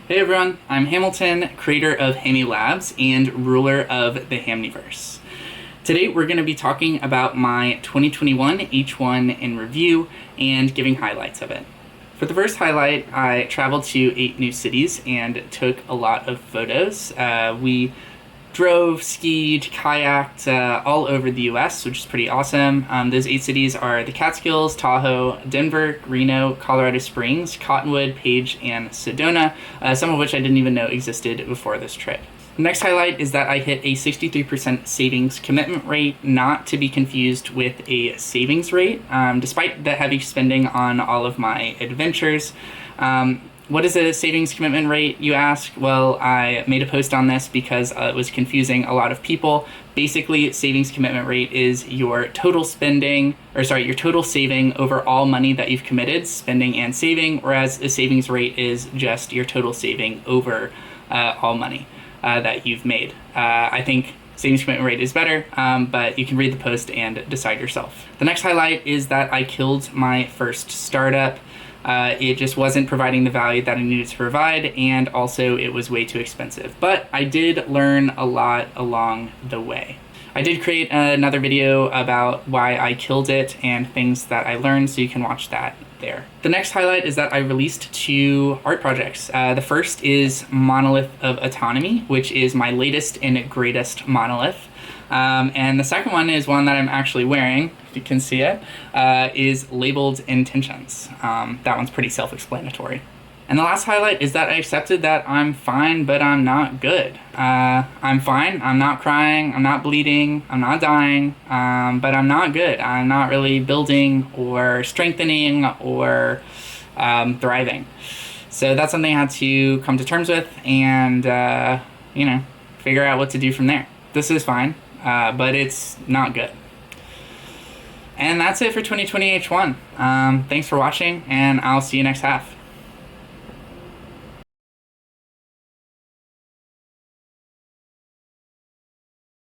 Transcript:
Hey everyone, I'm Hamilton, creator of Hammy Labs and ruler of the Hamniverse. Today we're going to be talking about my 2021 H1 in review and giving highlights of it. For the first highlight, I traveled to 8 new cities and took a lot of photos. We drove, skied, kayaked all over the US, which is pretty awesome. Those 8 cities are the Catskills, Tahoe, Denver, Reno, Colorado Springs, Cottonwood, Page, and Sedona, some of which I didn't even know existed before this trip. The next highlight is that I hit a 63% savings commitment rate, not to be confused with a savings rate, despite the heavy spending on all of my adventures. What is a savings commitment rate, you ask? Well, I made a post on this because it was confusing a lot of people. Basically, savings commitment rate is your total saving over all money that you've committed, spending and saving, whereas a savings rate is just your total saving over all money that you've made. I think savings commitment rate is better, but you can read the post and decide yourself. The next highlight is that I killed my first startup. It just wasn't providing the value that I needed to provide, and also it was way too expensive. But I did learn a lot along the way. I did create another video about why I killed it and things that I learned, so you can watch that there. The next highlight is that I released 2 art projects. The first is Monolith of Autonomy, which is my latest and greatest monolith. And the second one is one that I'm actually wearing, if you can see it, is labeled Intentions. That one's pretty self-explanatory. And the last highlight is that I accepted that I'm fine, but I'm not good. I'm fine, I'm not crying, I'm not bleeding, I'm not dying, but I'm not good. I'm not really building or strengthening or thriving. So that's something I had to come to terms with and, figure out what to do from there. This is fine. But it's not good. And that's it for 2020 H1. Thanks for watching, and I'll see you next half.